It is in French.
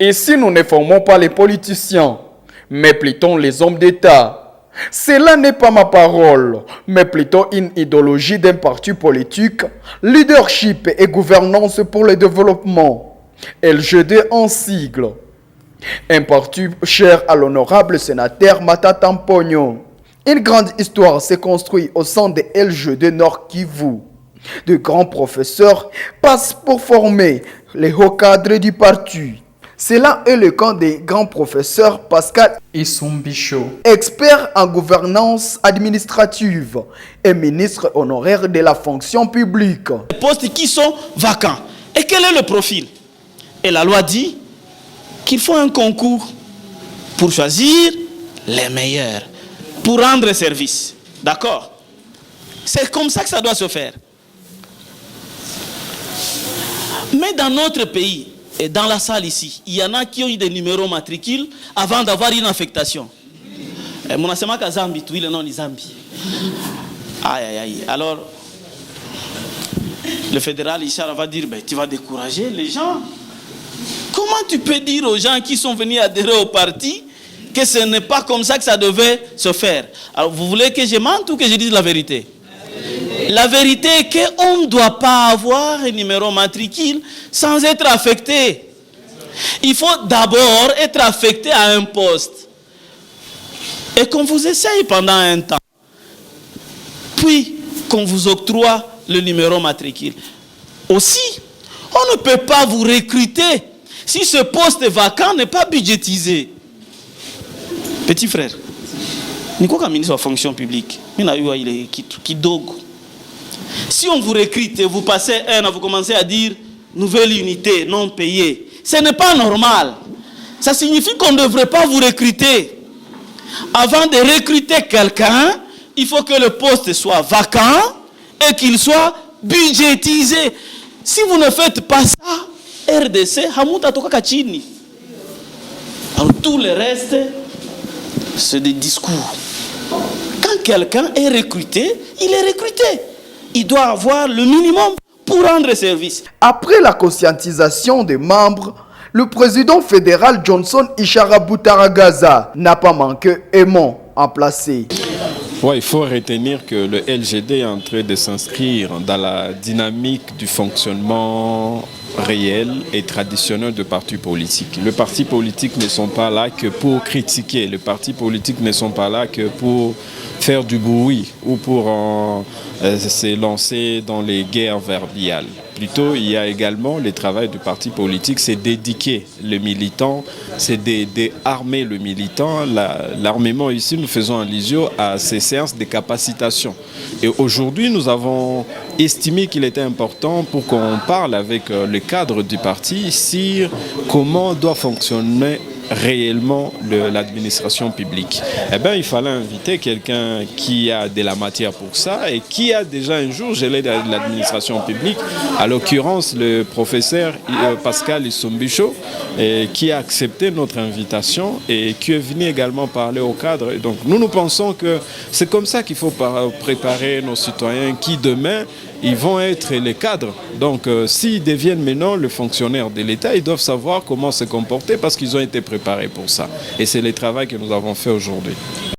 Ici, nous ne formons pas les politiciens, mais plutôt les hommes d'État. Cela n'est pas ma parole, mais plutôt une idéologie d'un parti politique, leadership et gouvernance pour le développement. LGD en sigle. Un parti cher à l'honorable sénateur Matata Mpogno. Une grande histoire s'est construite au sein de LGD Nord Kivu. De grands professeurs passent pour former les hauts cadres du parti. Cela est le cas des grands professeurs Pascal Isumbicho, expert en gouvernance administrative et ministre honoraire de la fonction publique. Les postes qui sont vacants. Et quel est le profil? Et la loi dit qu'il faut un concours pour choisir les meilleurs, pour rendre service. D'accord? C'est comme ça que ça doit se faire. Mais dans notre pays, et dans la salle ici, il y en a qui ont eu des numéros matricules avant d'avoir une affectation. Mon asema ka Zambi, tu le nom de Zambi. Aïe, aïe, aïe. Alors, le fédéral Ishara va dire, ben, tu vas décourager les gens. Comment tu peux dire aux gens qui sont venus adhérer au parti que ce n'est pas comme ça que ça devait se faire? Alors, vous voulez que je mente ou que je dise la vérité? La vérité est qu'on ne doit pas avoir un numéro matricule sans être affecté. Il faut d'abord être affecté à un poste. Et qu'on vous essaye pendant un temps. Puis qu'on vous octroie le numéro matricule. Aussi, on ne peut pas vous recruter si ce poste vacant n'est pas budgétisé. Petit frère, Nico comme ministre de la fonction publique, il est kidogo. Si on vous recrute et vous passez un an, vous commencez à dire nouvelle unité non payée. Ce n'est pas normal. Ça signifie qu'on ne devrait pas vous recruter. Avant de recruter quelqu'un, il faut que le poste soit vacant et qu'il soit budgétisé. Si vous ne faites pas ça, RDC, Hamuta Toka Kachini. Alors tout le reste, c'est des discours. Quand quelqu'un est recruté, il est recruté. Il doit avoir le minimum pour rendre service. Après la conscientisation des membres, le président fédéral Johnson Ishara Boutaragaza n'a pas manqué aimant en placer. Ouais, il faut retenir que le LGD est en train de s'inscrire dans la dynamique du fonctionnement réel et traditionnel de partis politiques. Les partis politiques ne sont pas là que pour critiquer. Les partis politiques ne sont pas là que pour faire du bruit ou pour se lancer dans les guerres verbales. Plutôt, il y a également le travail du parti politique, c'est d'éduquer les militants, c'est d'armer le militant. L'armement ici, nous faisons allusion à ces séances de capacitation. Et aujourd'hui, nous avons estimé qu'il était important pour qu'on parle avec le cadre du parti sur comment doit fonctionner réellement l'administration publique. Eh bien, il fallait inviter quelqu'un qui a de la matière pour ça et qui a déjà un jour gelé de l'administration publique, à l'occurrence le professeur Pascal Isumbicho, qui a accepté notre invitation et qui est venu également parler au cadre. Et donc nous pensons que c'est comme ça qu'il faut préparer nos citoyens qui demain ils vont être les cadres. Donc, s'ils deviennent maintenant le fonctionnaire de l'État, ils doivent savoir comment se comporter parce qu'ils ont été préparés pour ça. Et c'est le travail que nous avons fait aujourd'hui.